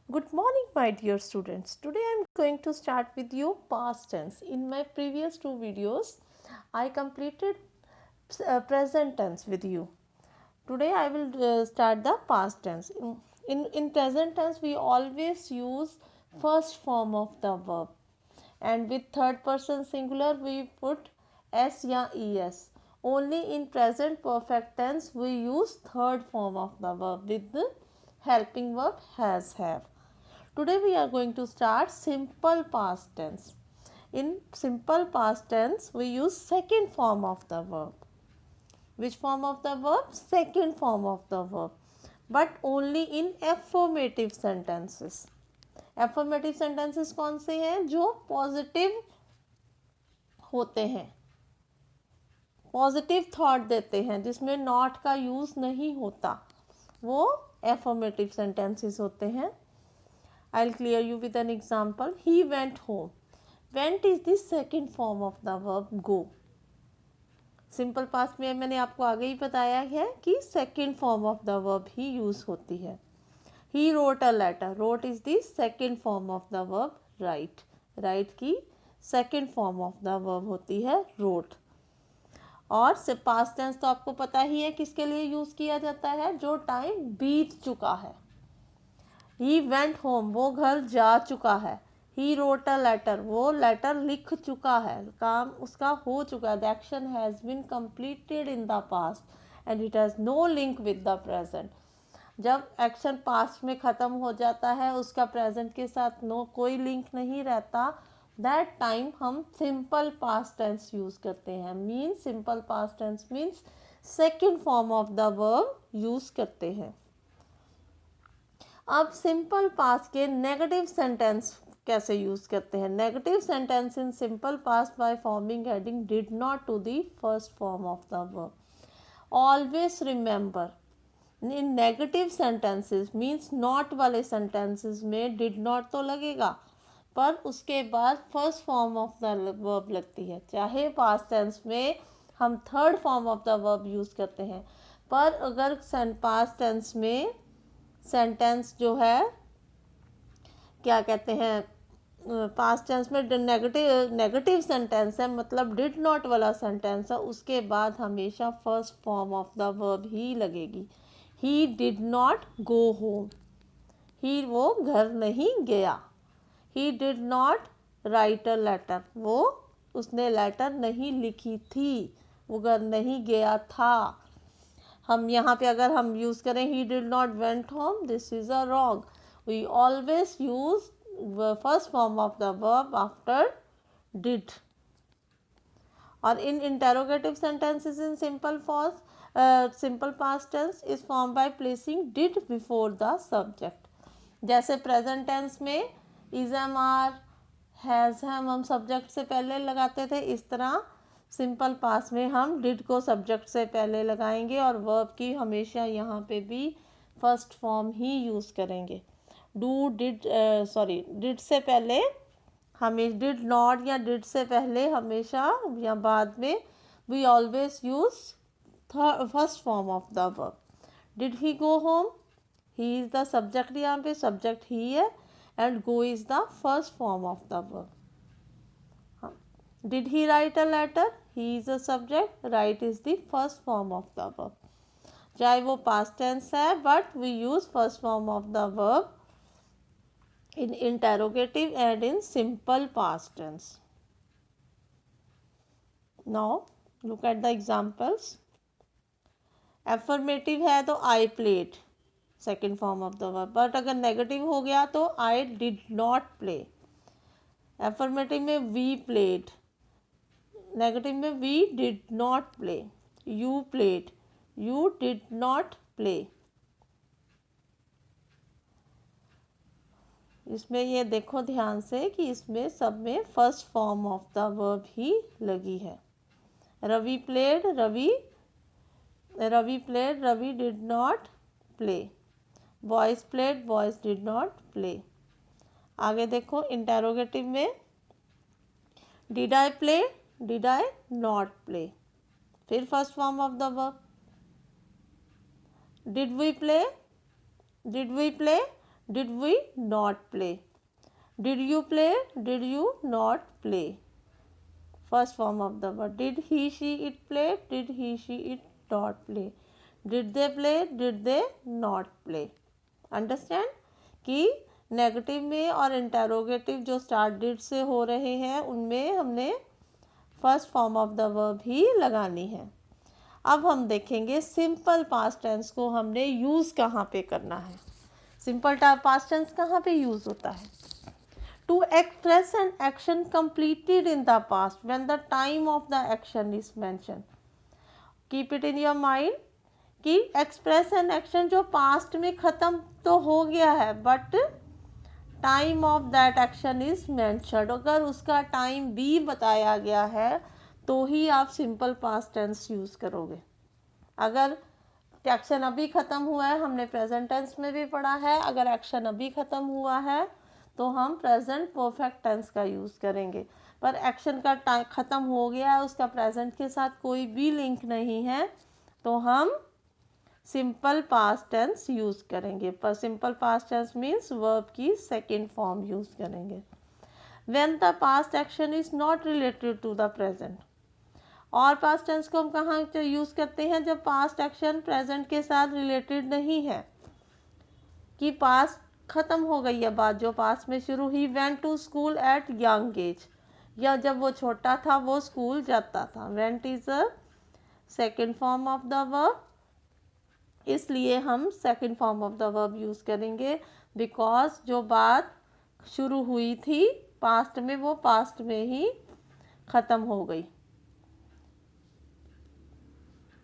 Good morning, my dear students. Today I am going to start with you past tense. In my previous two videos, I completed present tense with you. Today I will start the past tense. In present tense, we always use first form of the verb, and with third person singular we put s या es. Only in present perfect tense we use third form of the verb with the helping verb has, have. Today we are going to start simple past tense. In simple past tense we use second form of the verb. Which form of the verb? Second form of the verb, but only in affirmative sentences. Affirmative sentences कौन से हैं? जो positive होते हैं, positive thought देते हैं, जिसमें not का यूज नहीं होता, वो एफर्मेटिव सेंटेंसेस होते हैं. I'll clear you with an example. He went home. Went is the second form of the verb go. Simple past में मैंने आपको आगे ही बताया है कि second form of the verb ही यूज होती है. He wrote a letter. Wrote is the second form of the verb write. Write की second form of the verb होती है रोट. और से पास्ट टेंस तो आपको पता ही है किसके लिए यूज किया जाता है? जो टाइम बीत चुका है. ही वेंट होम, वो घर जा चुका है. ही रोट अ लेटर, वो लेटर लिख चुका है, काम उसका हो चुका है. The action has been completed in the past and it has no link with the present. जब एक्शन पास्ट में ख़त्म हो जाता है, उसका प्रेजेंट के साथ कोई लिंक नहीं रहता, दैट टाइम हम सिंपल पास्ट टेंस यूज़ करते हैं. Means simple past tense means second form of the verb use करते हैं. अब सिंपल पास्ट के नेगेटिव सेंटेंस कैसे यूज करते हैं? Negative sentence in simple past by forming heading did not to the first form of the verb. Always remember, in negative sentences means not वाले सेंटेंसेस में डिड नॉट तो लगेगा, पर उसके बाद first form of the verb लगती है. चाहे पास्ट टेंस में हम third form of the verb use करते हैं, पर अगर पास्ट टेंस में सेंटेंस जो है क्या कहते हैं, पास्ट टेंस में नेगेटिव सेंटेंस है, मतलब डिड नॉट वाला सेंटेंस है, उसके बाद हमेशा first form of the verb ही लगेगी. He did not go home. He वो घर नहीं गया. He did not write a letter, वो उसने लेटर नहीं लिखी थी, वो घर नहीं गया था. हम यहाँ पे अगर हम यूज़ करें he did not went home, this is a wrong. We always use first form of the verb after did. और in interrogative sentences in simple past tense is form by placing did before the subject. जैसे present tense में is am are has हम subject से पहले लगाते थे, इस तरह सिंपल पास्ट में हम डिड को सब्जेक्ट से पहले लगाएंगे और वर्ब की हमेशा यहाँ पे भी फर्स्ट फॉर्म ही यूज़ करेंगे. डू डिड डिड से पहले हमें डिड नॉट या डिड से पहले हमेशा या बाद में we always use first form of the verb. Did he go home, he is the subject, यहाँ पे सब्जेक्ट ही है and go is the first form of the verb. Did he write a letter? He is a subject. Write is the first form of the verb. चाहे वो past tense है, but we use first form of the verb in interrogative and in simple past tense. Now look at the examples. Affirmative है तो I played, second form of the verb. but अगर negative हो गया तो I did not play. Affirmative में we played, negative में we did not play. You played, you did not play. इसमें ये देखो ध्यान से कि इसमें सब में first form of the verb ही लगी है. Ravi played, Ravi played, Ravi did not play. Boys played, boys did not play. आगे देखो इंटेरोगेटिव में did I play, did I not play. फिर first form of the verb. Did we play, Did we not play? Did you play? Did you not play? First form of the word. Did he, she, it play? Did he, she, it not play? Did they play? Did they not play? Understand कि negative में और interrogative जो start did से हो रहे हैं उनमें हमने first form of the verb ही लगानी है। अब हम देखेंगे सिंपल पास्ट टेंस को हमने यूज़ कहाँ पे करना है। सिंपल पास्ट टेंस कहाँ पे यूज़ होता है? To express an action completed in the past when the time of the action is mentioned. Keep it in your mind कि express an action जो past में ख़त्म तो हो गया है but time of that action is mentioned. अगर उसका time भी बताया गया है तो ही आप simple past tense यूज़ करोगे। अगर एक्शन अभी ख़त्म हुआ है, हमने प्रेजेंट टेंस में भी पढ़ा है, अगर एक्शन अभी ख़त्म हुआ है तो हम प्रेजेंट परफेक्ट टेंस का यूज़ करेंगे। पर एक्शन का टाइम ख़त्म हो गया है, उसका प्रेजेंट के साथ कोई भी लिंक नहीं है, तो हम सिंपल पास्ट टेंस यूज़ करेंगे। पर simple past tense means verb की सेकेंड फॉर्म यूज़ करेंगे। When the past action is not related to the present. और पास्ट टेंस को हम कहाँ यूज़ करते हैं? जब पास्ट एक्शन प्रेजेंट के साथ रिलेटेड नहीं है, कि पास्ट ख़त्म हो गई है बात जो पास्ट में शुरू हुई। Went to school at young age, या जब वो छोटा था वो स्कूल जाता था। Went is a second form of the verb, इसलिए हम second form of the verb use करेंगे बिकॉज जो बात शुरू हुई थी पास्ट में वो पास्ट में ही ख़त्म हो गई।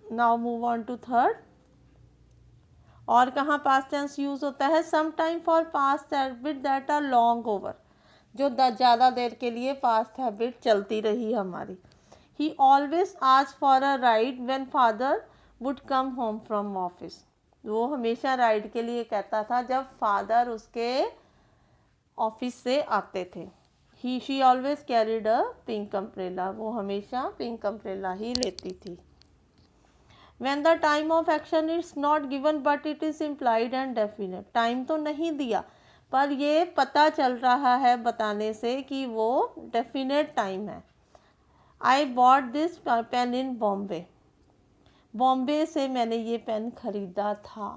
Now move on to third. और कहाँ पास्ट टेंस यूज़ होता है? Some time for past habit that are long over, जो ज़्यादा देर के लिए पास्ट हैबिट चलती रही हमारी। ही always asked for a ride when father would come home from office. वो हमेशा राइड के लिए कहता था जब फादर उसके ऑफिस से आते थे। He she always carried a pink umbrella, वो हमेशा पिंक अम्ब्रेला ही लेती थी। When the time of action is not given but it is implied and definite, time तो नहीं दिया पर ये पता चल रहा है बताने से कि वो डेफिनेट टाइम है। I bought this pen in Bombay, Bombay से मैंने ये पेन खरीदा था।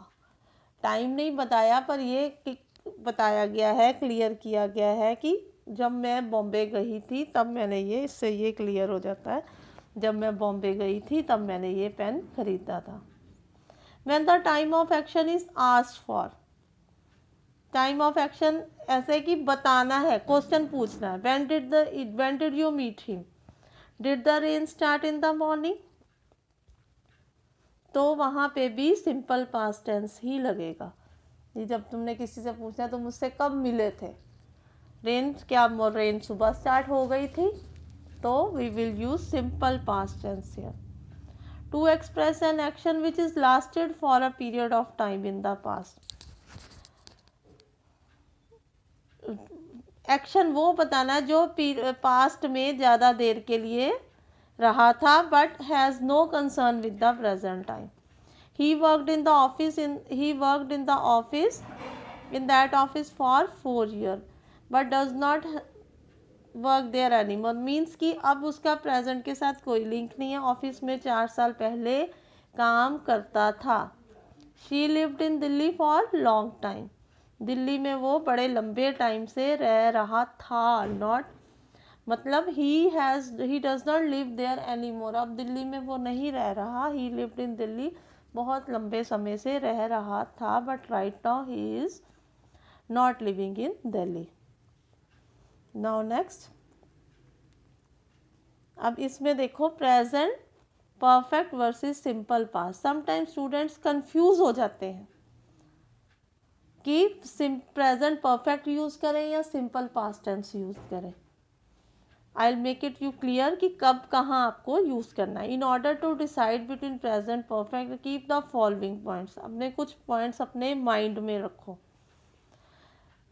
टाइम नहीं बताया पर ये बताया गया है, क्लियर किया गया है कि जब मैं बॉम्बे गई थी तब मैंने ये, इससे ये क्लियर हो जाता है जब मैं बॉम्बे गई थी तब मैंने ये पेन खरीदा था। When the time of action is asked for, time of action ऐसे कि बताना है, क्वेश्चन पूछना है। when did you meet him? Did the rain start in the morning? तो वहाँ पे भी सिंपल पास्ट टेंस ही लगेगा। ये जब तुमने किसी से पूछना तो मुझसे कब मिले थे, रेन सुबह स्टार्ट हो गई थी, तो we will use simple past tense here. To express an action which is lasted for a period of time in the past. Action वो बताना जो पास्ट में ज़्यादा देर के लिए रहा था but has no concern with the present time. he worked in the office in that office for 4 years but does not work there anymore, means कि अब उसका प्रेजेंट के साथ कोई लिंक नहीं है, ऑफिस में 4 साल पहले काम करता था। She lived in Delhi for long time, Delhi में वो बड़े लंबे टाइम से रह रहा था। नॉट मतलब he does not live there anymore, अब दिल्ली में वो नहीं रह रहा। ही लिव्ड इन दिल्ली, बहुत लंबे समय से रह रहा था but right now he is not living in Delhi. Now next, अब इसमें देखो present perfect versus simple past. Sometimes students confuse हो जाते हैं कि प्रेजेंट परफेक्ट यूज़ करें या सिंपल पास्ट टेंस यूज़ करें। I will make it you clear कि कब कहाँ आपको यूज़ करना है। In order to decide between present perfect keep the following points, अपने कुछ पॉइंट्स अपने माइंड में रखो।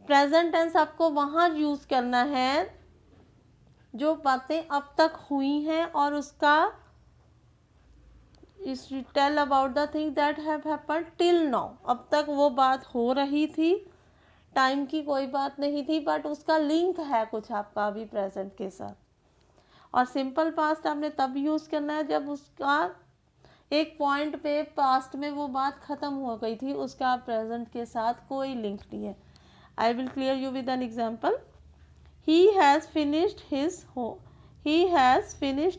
प्रेजेंट टेंस आपको वहाँ यूज़ करना है जो बातें अब तक हुई हैं और उसका tell about the thing that have happened till now, अब तक वो बात हो रही थी, टाइम की कोई बात नहीं थी, बट उसका लिंक है कुछ आपका अभी प्रेजेंट के साथ। और सिंपल पास्ट आपने तब यूज़ करना है जब उसका एक पॉइंट पे पास्ट में वो बात ख़त्म हो गई थी, उसका प्रेजेंट के साथ कोई लिंक नहीं है। I will clear you with an example. He has finished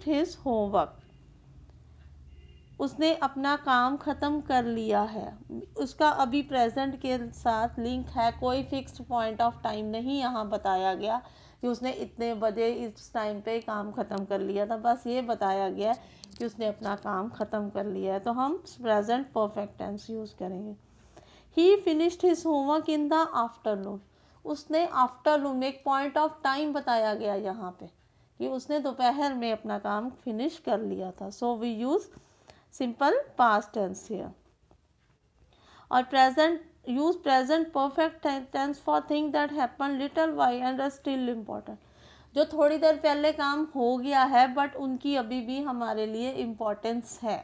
his homework. उसने अपना काम ख़त्म कर लिया है। उसका अभी प्रेजेंट के साथ लिंक है, कोई फिक्स्ड पॉइंट ऑफ टाइम नहीं यहाँ बताया गया कि उसने इतने बजे इस टाइम पे काम ख़त्म कर लिया था, बस ये बताया गया कि उसने अपना काम ख़त्म कर लिया है, तो हम प्रेजेंट परफेक्ट टेंस यूज़ करेंगे। ही finished his homework in the afternoon. उसने आफ्टरनून में एक पॉइंट ऑफ टाइम बताया गया यहाँ पे कि उसने दोपहर में अपना काम फिनिश कर लिया था। So we use simple past tense here. और present use present perfect tense for thing that happen little while and are still important. जो थोड़ी देर पहले काम हो गया है बट उनकी अभी भी हमारे लिए इम्पोर्टेंस है।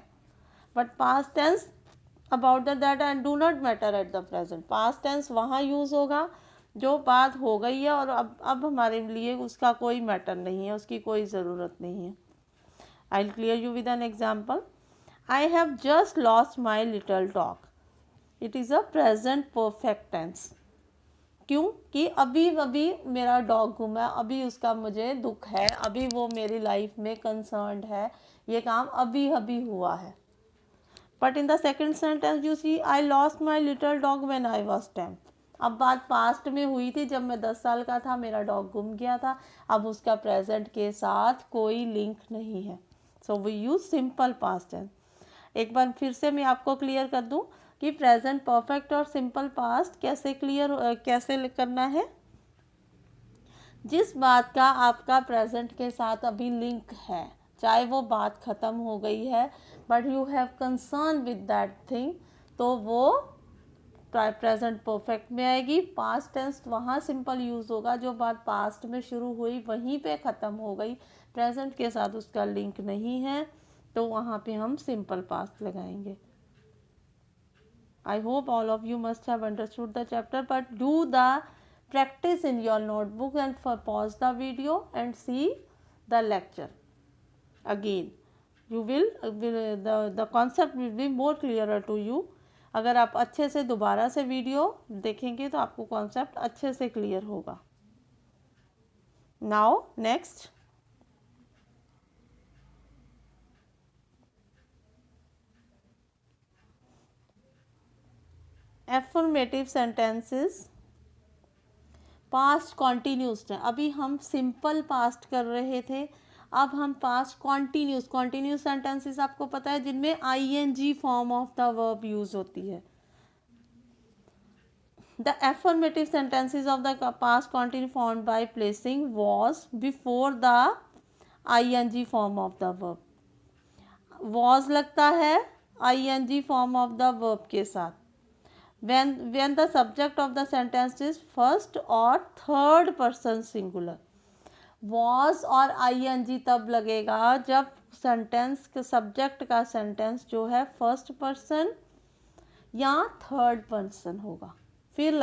But past tense about that and do not matter at the present. Past tense वहाँ यूज़ होगा जो बात हो गई है और अब हमारे लिए उसका कोई मैटर नहीं है, उसकी कोई ज़रूरत नहीं है। I will clear you with an example. I have just lost my little dog. It is a present perfect tense. क्यों कि अभी अभी मेरा डॉग गुमा है, अभी उसका मुझे दुख है, अभी वो मेरी लाइफ में कंसर्न्ड है, ये काम अभी अभी हुआ है। But in the second sentence you see I lost my little dog when I was 10। अब बात पास्ट में हुई थी, जब मैं 10 साल का था मेरा डॉग गुम गया था, अब उसका प्रेजेंट के साथ कोई लिंक नहीं है। So we use simple past tense. एक बार फिर से मैं आपको क्लियर कर दूं कि प्रेजेंट परफेक्ट और सिंपल पास्ट कैसे करना है। जिस बात का आपका प्रेजेंट के साथ अभी लिंक है, चाहे वो बात ख़त्म हो गई है but you have concern with that thing, तो वो प्रेजेंट परफेक्ट में आएगी। पास्ट टेंस वहाँ सिंपल यूज़ होगा, जो बात पास्ट में शुरू हुई वहीं पे ख़त्म हो गई, प्रेजेंट के साथ उसका लिंक नहीं है, तो वहाँ पे हम सिंपल पास्ट लगाएंगे। I hope all of you must have understood the chapter, but do the practice in your notebook and pause the video and see the lecture again. You will the concept will be more clearer to you. अगर आप अच्छे से दोबारा से video देखेंगे तो आपको concept अच्छे से क्लियर होगा। Now next, affirmative sentences past continuous है। अभी हम सिंपल पास्ट कर रहे थे, अब हम पास्ट कॉन्टीन्यूस सेंटेंसेस आपको पता है जिनमें ING form of the verb use होती है। The affirmative sentences of the past continue formed by placing was before the ING form of the verb. Was लगता है ING form of the verb के साथ when the subject of the sentence is first or third person singular। was और ing तब लगेगा जब sentence के subject का सेंटेंस जो है फर्स्ट पर्सन या थर्ड पर्सन होगा, फिर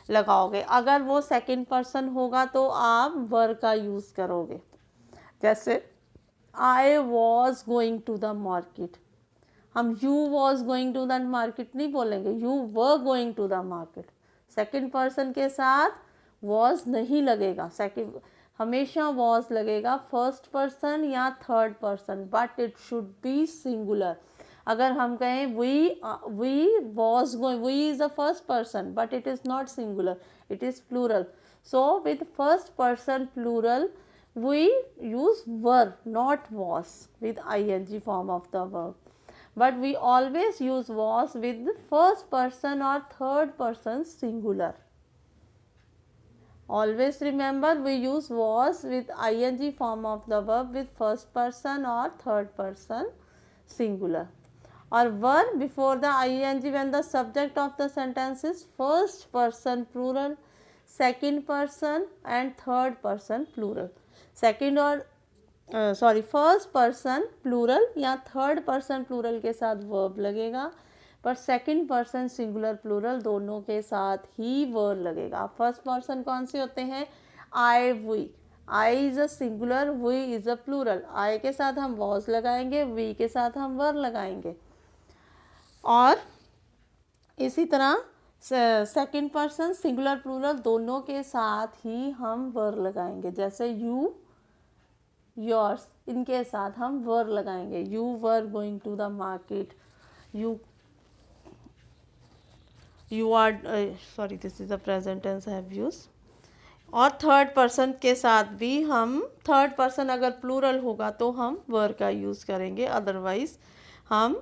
लगाओगे। अगर वो सेकंड पर्सन होगा तो आप वर का यूज़ करोगे। जैसे I was going to the market, हम you was going to the market नहीं बोलेंगे, you were going to the market. Second person के साथ वॉज नहीं लगेगा, सेकेंड हमेशा वॉज लगेगा फर्स्ट पर्सन या third person, but it should be singular. अगर हम कहें we was going, we is the first person but it is not singular, it is plural. So with first person plural we use were, not was, with ing form of the verb. But we always use was with first person or third person singular. Always remember, we use was with ing form of the verb with first person or third person singular, or were before the ing when the subject of the sentence is first person plural, second person and third person plural। Second और first person plural या third person plural के साथ verb लगेगा पर second person singular plural दोनों के साथ ही वर लगेगा। फर्स्ट पर्सन कौन से होते हैं? I, we. I is a singular, we is a plural. I के साथ हम वॉज लगाएंगे, वी के साथ हम वर लगाएंगे। और इसी तरह सेकंड पर्सन सिंगुलर प्लूरल दोनों के साथ ही हम वर लगाएंगे। जैसे यू, योर्स, इनके साथ हम वर लगाएंगे। You were going to the market, you are, sorry this is the present tense I have used. और थर्ड पर्सन के साथ भी हम, थर्ड पर्सन अगर प्लूरल होगा तो हम वर का यूज़ करेंगे, अदरवाइज हम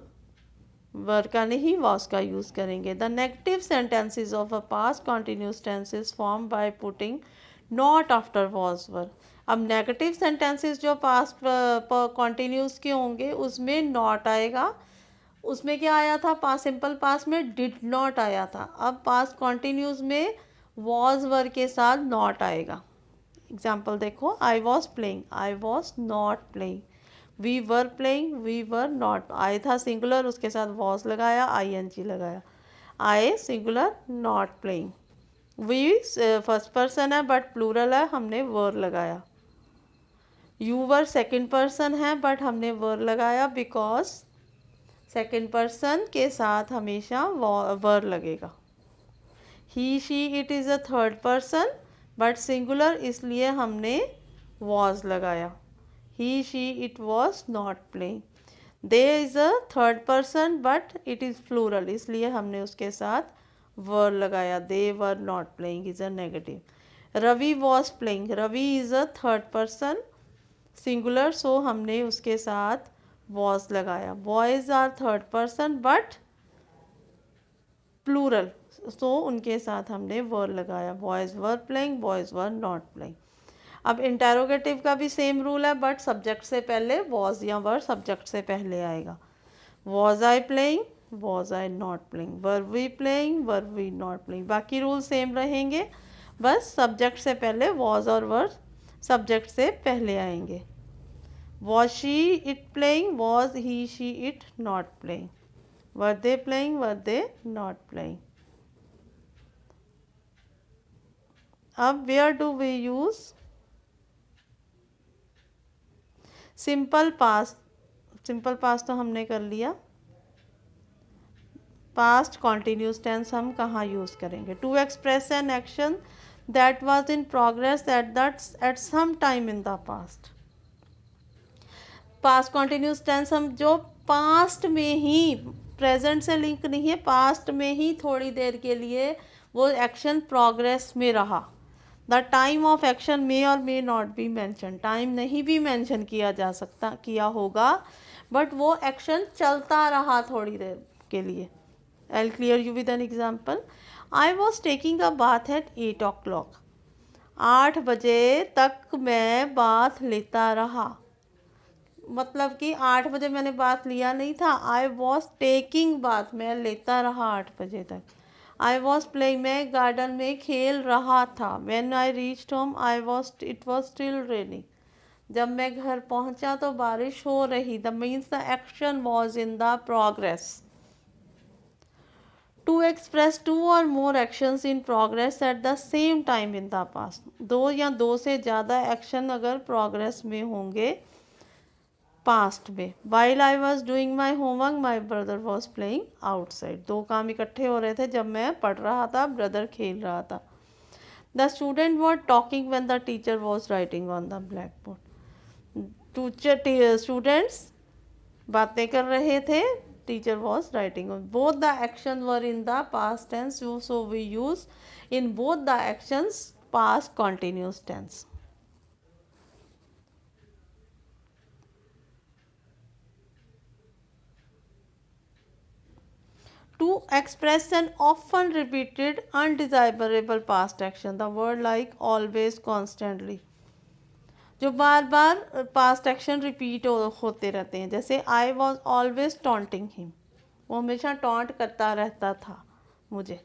वर का नहीं वॉज का यूज़ करेंगे। The negative sentences of a past continuous tenses form by putting not after was were. अब नेगेटिव सेंटेंसेस जो पास्ट कॉन्टिन्यूस के होंगे उसमें नॉट आएगा। उसमें क्या आया था? पास्ट सिंपल पास्ट में डिड नॉट आया था। अब पास्ट कॉन्टिन्यूस में वॉज वर के साथ नॉट आएगा। एग्जाम्पल देखो, I was playing, I was not playing. We were playing, we were not. I था सिंगुलर, उसके साथ वॉज लगाया, ING लगाया। I singular, not playing. We first person है बट प्लूरल है, हमने वर लगाया। यू वर सेकंड पर्सन है बट हमने वर लगाया बिकॉज सेकंड पर्सन के साथ हमेशा वर लगेगा। He, she, it is a third person but singular, इसलिए हमने वॉज लगाया। He, she, it was not playing. They is a third person but it is plural, इसलिए हमने उसके साथ वर लगाया। They were not playing is a negative. Ravi was playing, Ravi is a third person singular, so हमने उसके साथ was लगाया। Boys are third person but plural, so उनके साथ हमने वर लगाया। Boys were playing, boys were not playing. अब interrogative का भी सेम रूल है बट सब्जेक्ट से पहले वॉज या वर सब्जेक्ट से पहले आएगा। Was I playing, was I not playing. Were we playing, were we not playing. बाकी रूल सेम रहेंगे, बस सब्जेक्ट से पहले वॉज और वर सब्जेक्ट से पहले आएंगे। Was she it playing, was he she it not playing. Were they playing, were they not playing. अब where do we use simple past? Simple past तो हमने कर लिया। पास्ट कॉन्टिन्यूस टेंस हम कहाँ यूज़ करेंगे? To express an action that was in progress at some time in the past. Past continuous tense हम जो पास्ट में ही, प्रेजेंट से लिंक नहीं है, पास्ट में ही थोड़ी देर के लिए वो एक्शन प्रोग्रेस में रहा। द टाइम ऑफ एक्शन मे और may not be mention, time नहीं भी मैंशन किया जा सकता, किया होगा, बट वो एक्शन चलता रहा थोड़ी देर के लिए। आई will clear you with an example. I was taking a bath eight 8 o'clock। 8 बजे तक मैं बाथ लेता रहा, मतलब कि 8 बजे मैंने बाथ लिया नहीं था। आई वॉज टेकिंग बाथ, मैं लेता रहा 8 बजे तक। आई वॉज प्लेइंग, मैं गार्डन में खेल रहा था। When I reached home it was still raining. जब मैं घर पहुंचा तो बारिश हो रही। The means the action was in the progress. To express two or more actions in progress at the same time in the past. दो या दो से ज़्यादा एक्शन अगर प्रोग्रेस में होंगे पास्ट में। While I was doing my homework my brother was playing outside. दो काम इकट्ठे हो रहे थे, जब मैं पढ़ रहा था ब्रदर खेल रहा था। The student was talking when the teacher was writing on the black board. Students बातें कर रहे थे, teacher was writing. Both the action were in the past tense, so we use in both the actions past continuous tense. To express an often repeated undesirable past action, the word like always, constantly, जो बार बार past action repeat होते रहते हैं। जैसे I was always taunting him, वो हमेशा taunt करता रहता था मुझे।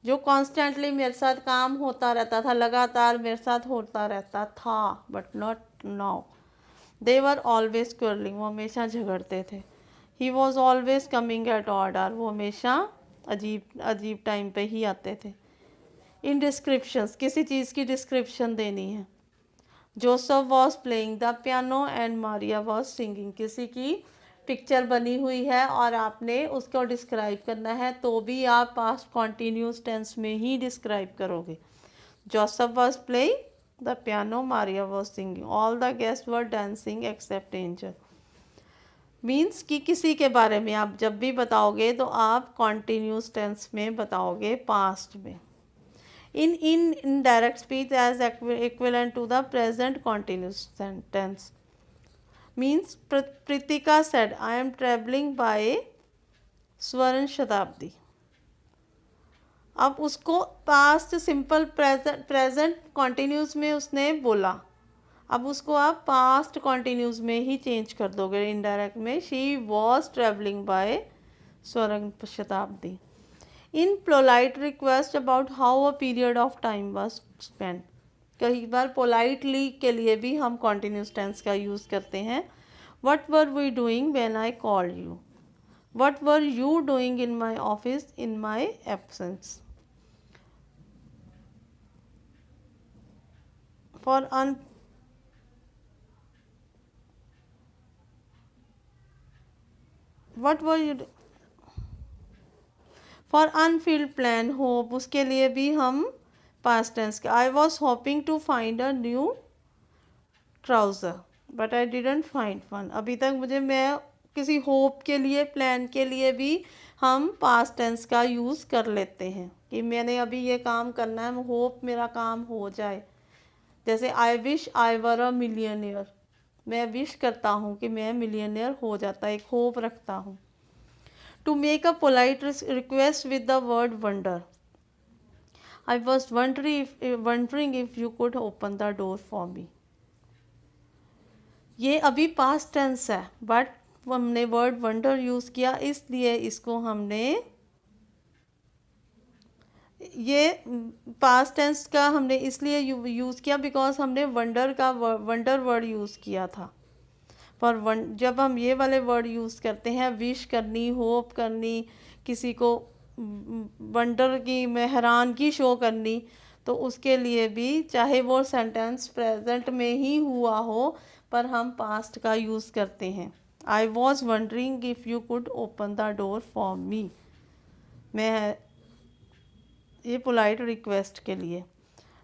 जो कॉन्स्टेंटली मेरे साथ काम होता रहता था, लगातार मेरे साथ होता रहता था, but not now. They were always quarrelling, वो हमेशा झगड़ते थे। He was always coming at order, वो हमेशा अजीब अजीब टाइम पे ही आते थे। इन डिस्क्रिप्शंस, किसी चीज़ की डिस्क्रिप्शन देनी है। Joseph was playing the piano and Maria was singing, किसी की पिक्चर बनी हुई है और आपने उसको डिस्क्राइब करना है, तो भी आप पास्ट कॉन्टीन्यूस टेंस में ही डिस्क्राइब करोगे। Joseph was playing the piano, Maria was singing, all the guest were dancing except Angel. Means कि किसी के बारे में आप जब भी बताओगे तो आप कॉन्टीन्यूस टेंस में बताओगे, पास्ट में। in indirect speech as equivalent to the present continuous tense, means Pritika said I am traveling by स्वर्ण शताब्दी। अब उसको पास्ट सिंपल प्रेजेंट कॉन्टिन्यूस में उसने बोला, अब उसको आप पास्ट कॉन्टिन्यूस में ही चेंज कर दोगे इनडायरेक्ट में। She was travelling by Swarna Shatabdi. In polite request about how a period of time was spend, कई बार पोलाइटली के लिए भी हम कॉन्टिन्यूस टेंस का यूज़ करते हैं। What were we doing when I called you, what were you doing in my office in my absence. For what were you for unfilled plan hope, उसके लिए भी हम पास्ट टेंस का। I was hoping to find a new trouser but I didn't find one, अभी तक मुझे, मैं किसी होप के लिए, प्लान के लिए भी हम पास्ट टेंस का यूज़ कर लेते हैं कि मैंने अभी ये काम करना है, होप मेरा काम हो जाए। जैसे I wish I were a millionaire, मैं विश करता हूँ कि मैं मिलियनियर हो जाता, एक होप रखता हूँ। To make a polite request with the word wonder, I was wondering if you could open the door for me. ये अभी पास्ट टेंस है बट हमने वर्ड वंडर यूज़ किया, इसलिए इसको हमने, ये पास्ट टेंस का हमने इसलिए यूज़ किया बिकॉज हमने वंडर वर्ड यूज़ किया था। पर जब हम ये वाले वर्ड यूज़ करते हैं, विश करनी, होप करनी, किसी को वंडर की में हैरानगी शो करनी, तो उसके लिए भी चाहे वो सेंटेंस प्रेजेंट में ही हुआ हो पर हम पास्ट का यूज़ करते हैं। I was wondering if you could open the door for me, मैं ये पोलाइट रिक्वेस्ट के लिए।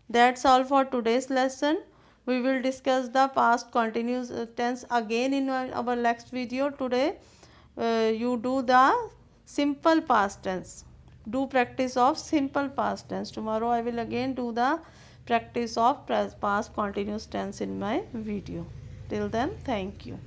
That's all for today's lesson. We will discuss the past continuous tense again in our next video. Today you do the simple past tense. Do practice of simple past tense. Tomorrow I will again do the practice of past continuous tense in my video. Till then, thank you.